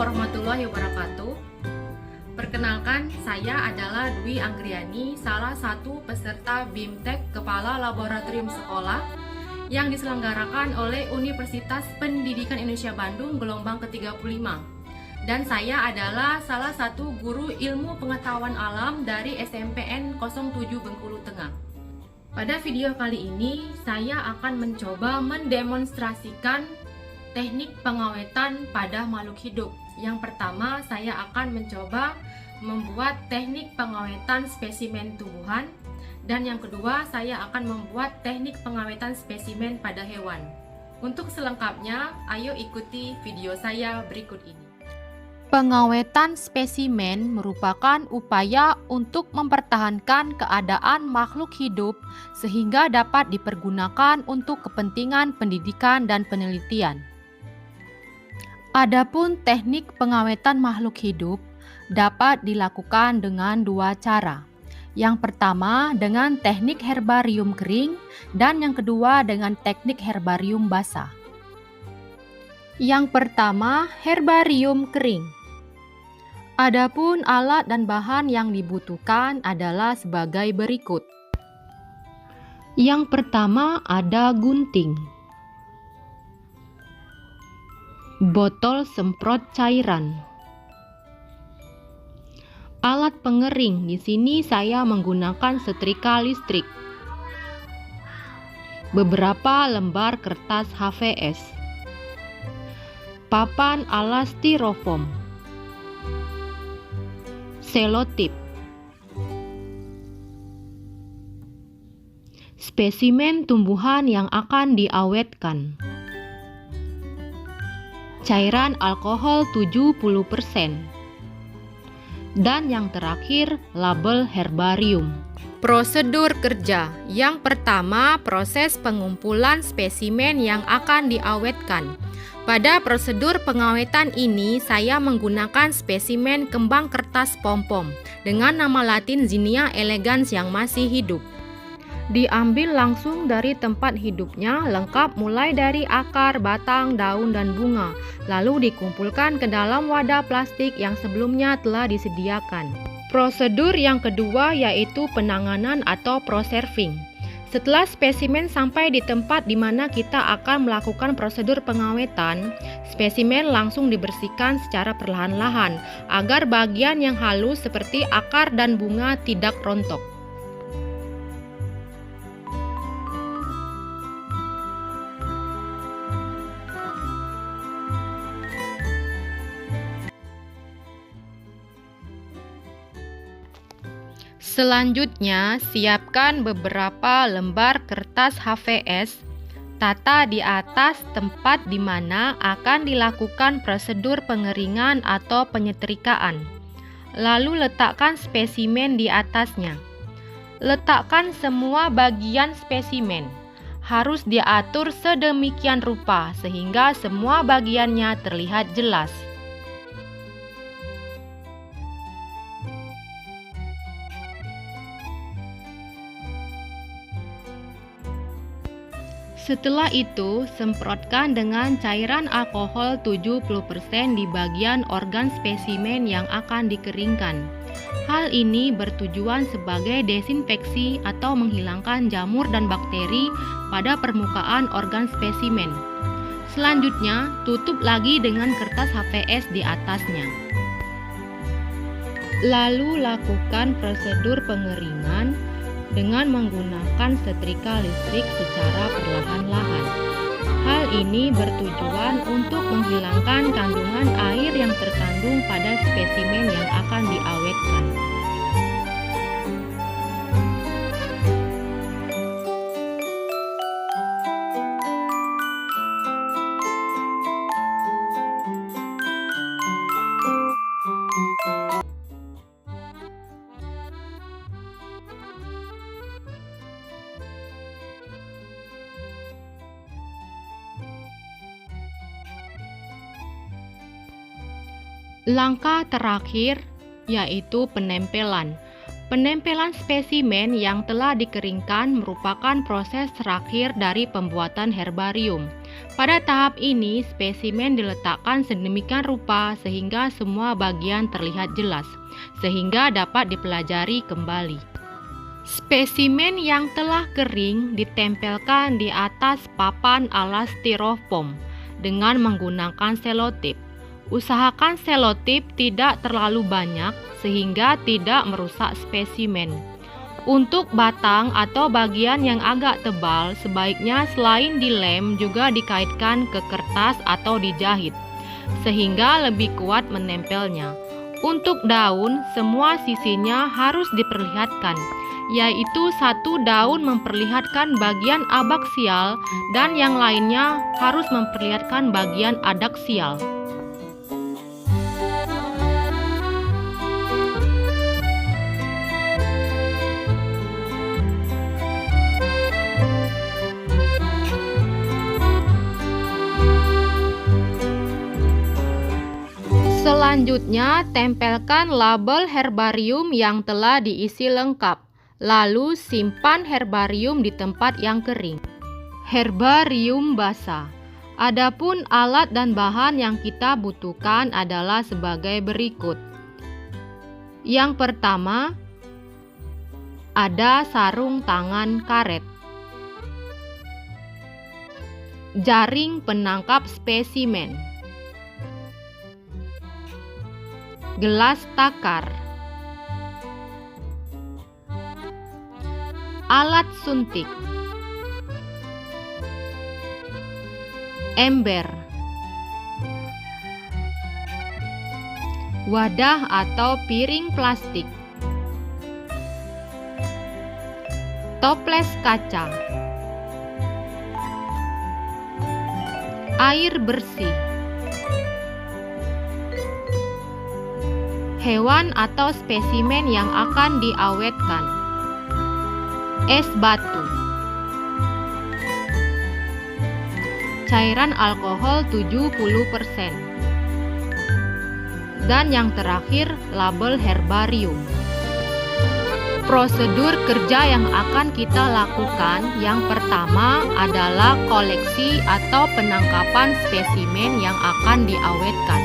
warahmatullahi wabarakatuh. Perkenalkan, saya adalah Dwi Anggriani, salah satu peserta BIMTEK Kepala Laboratorium Sekolah yang diselenggarakan oleh Universitas Pendidikan Indonesia Bandung gelombang ke-35. Dan saya adalah salah satu guru ilmu pengetahuan alam dari SMPN 07 Bengkulu Tengah. Pada video kali ini, saya akan mencoba mendemonstrasikan teknik pengawetan pada makhluk hidup. Yang pertama, saya akan mencoba membuat teknik pengawetan spesimen tumbuhan, dan yang kedua, saya akan membuat teknik pengawetan spesimen pada hewan. Untuk selengkapnya, ayo ikuti video saya berikut ini. Pengawetan spesimen merupakan upaya untuk mempertahankan keadaan makhluk hidup sehingga dapat dipergunakan untuk kepentingan pendidikan dan penelitian. Adapun teknik pengawetan makhluk hidup dapat dilakukan dengan dua cara. Yang pertama dengan teknik herbarium kering dan yang kedua dengan teknik herbarium basah. Yang pertama, herbarium kering. Adapun alat dan bahan yang dibutuhkan adalah sebagai berikut. Yang pertama ada gunting, botol semprot cairan, alat pengering. Di sini saya menggunakan setrika listrik, beberapa lembar kertas HVS, papan alas styrofoam, selotip, spesimen tumbuhan yang akan diawetkan, cairan alkohol 70%, dan yang terakhir label herbarium. Prosedur kerja. Yang pertama, proses pengumpulan spesimen yang akan diawetkan. Pada prosedur pengawetan ini, saya menggunakan spesimen kembang kertas pom-pom dengan nama latin Zinnia elegans yang masih hidup. Diambil langsung dari tempat hidupnya, lengkap mulai dari akar, batang, daun, dan bunga, lalu dikumpulkan ke dalam wadah plastik yang sebelumnya telah disediakan. Prosedur yang kedua yaitu penanganan atau preserving. Setelah spesimen sampai di tempat di mana kita akan melakukan prosedur pengawetan, spesimen langsung dibersihkan secara perlahan-lahan agar bagian yang halus seperti akar dan bunga tidak rontok. Selanjutnya, siapkan beberapa lembar kertas HVS, tata di atas tempat di mana akan dilakukan prosedur pengeringan atau penyetrikaan. Lalu letakkan spesimen di atasnya. Letakkan semua bagian spesimen. Harus diatur sedemikian rupa sehingga semua bagiannya terlihat jelas. Setelah itu, semprotkan dengan cairan alkohol 70% di bagian organ spesimen yang akan dikeringkan. Hal ini bertujuan sebagai desinfeksi atau menghilangkan jamur dan bakteri pada permukaan organ spesimen. Selanjutnya, tutup lagi dengan kertas HVS di atasnya. Lalu lakukan prosedur pengeringan dengan menggunakan setrika listrik secara perlahan-lahan. Hal ini bertujuan untuk menghilangkan kandungan air yang terkandung pada spesimen yang akan diawetkan. Langkah terakhir yaitu penempelan. Penempelan spesimen yang telah dikeringkan merupakan proses terakhir dari pembuatan herbarium. Pada tahap ini, spesimen diletakkan sedemikian rupa sehingga semua bagian terlihat jelas, sehingga dapat dipelajari kembali. Spesimen yang telah kering ditempelkan di atas papan alas styrofoam dengan menggunakan selotip. Usahakan selotip tidak terlalu banyak sehingga tidak merusak spesimen. Untuk batang atau bagian yang agak tebal, sebaiknya selain dilem juga dikaitkan ke kertas atau dijahit, sehingga lebih kuat menempelnya. Untuk daun, semua sisinya harus diperlihatkan, yaitu satu daun memperlihatkan bagian abaksial dan yang lainnya harus memperlihatkan bagian adaksial. Selanjutnya, tempelkan label herbarium yang telah diisi lengkap. Lalu, simpan herbarium di tempat yang kering. Herbarium basah. Adapun alat dan bahan yang kita butuhkan adalah sebagai berikut. Yang pertama, ada sarung tangan karet, jaring penangkap spesimen, gelas takar, alat suntik, ember, wadah atau piring plastik, toples kaca, air bersih, hewan atau spesimen yang akan diawetkan, es batu, cairan alkohol 70%, dan yang terakhir label herbarium. Prosedur kerja yang akan kita lakukan yang pertama adalah koleksi atau penangkapan spesimen yang akan diawetkan.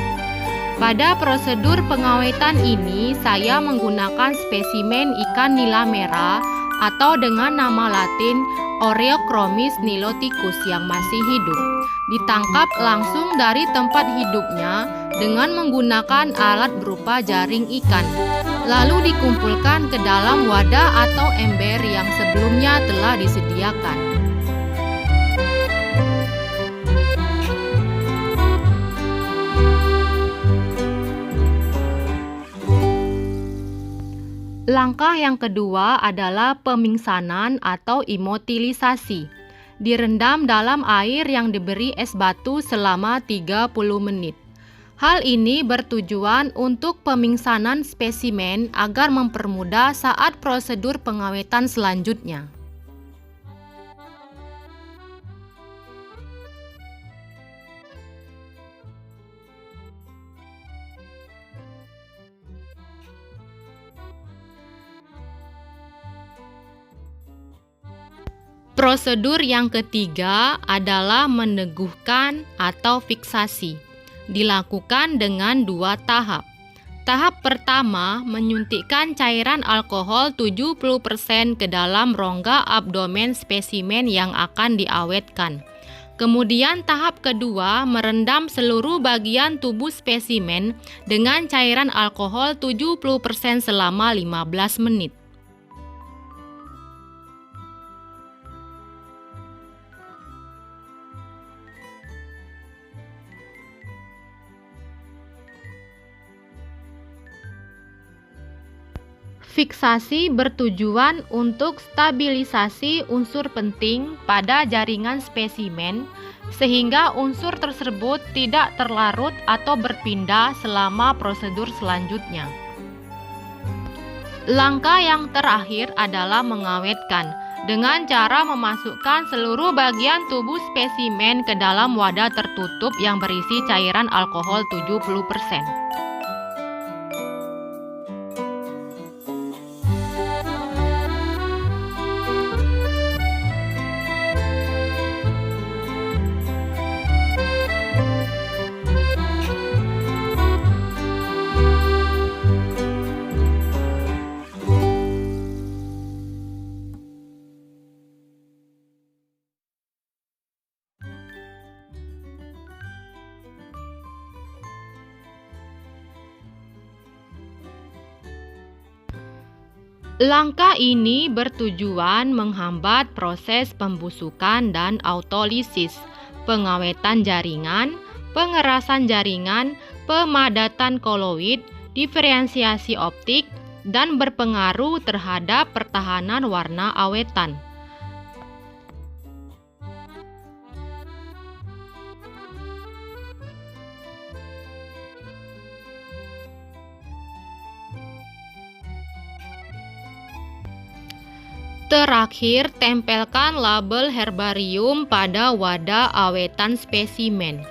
Pada prosedur pengawetan ini, saya menggunakan spesimen ikan nila merah atau dengan nama latin Oreochromis niloticus yang masih hidup. Ditangkap langsung dari tempat hidupnya dengan menggunakan alat berupa jaring ikan. Lalu dikumpulkan ke dalam wadah atau ember yang sebelumnya telah disediakan. Langkah yang kedua adalah pemingsanan atau imotilisasi. Direndam dalam air yang diberi es batu selama 30 menit. Hal ini bertujuan untuk pemingsanan spesimen agar mempermudah saat prosedur pengawetan selanjutnya. Prosedur yang ketiga adalah meneguhkan atau fiksasi. Dilakukan dengan 2 tahap. Tahap pertama, menyuntikkan cairan alkohol 70% ke dalam rongga abdomen spesimen yang akan diawetkan. Kemudian tahap kedua, merendam seluruh bagian tubuh spesimen dengan cairan alkohol 70% selama 15 menit. Fiksasi bertujuan untuk stabilisasi unsur penting pada jaringan spesimen sehingga unsur tersebut tidak terlarut atau berpindah selama prosedur selanjutnya. Langkah yang terakhir adalah mengawetkan dengan cara memasukkan seluruh bagian tubuh spesimen ke dalam wadah tertutup yang berisi cairan alkohol 70%. Langkah ini bertujuan menghambat proses pembusukan dan autolisis, pengawetan jaringan, pengerasan jaringan, pemadatan koloid, diferensiasi optik, dan berpengaruh terhadap pertahanan warna awetan. Terakhir, tempelkan label herbarium pada wadah awetan spesimen.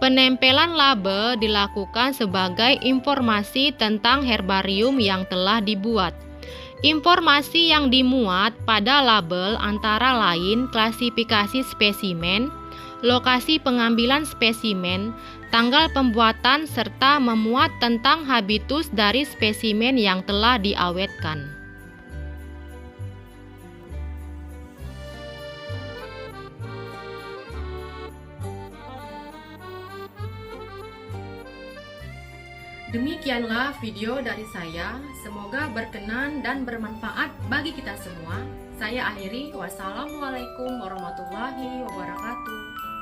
Penempelan label dilakukan sebagai informasi tentang herbarium yang telah dibuat. Informasi yang dimuat pada label antara lain klasifikasi spesimen, lokasi pengambilan spesimen, tanggal pembuatan, serta memuat tentang habitus dari spesimen yang telah diawetkan. Demikianlah video dari saya, semoga berkenan dan bermanfaat bagi kita semua. Saya akhiri, wassalamualaikum warahmatullahi wabarakatuh.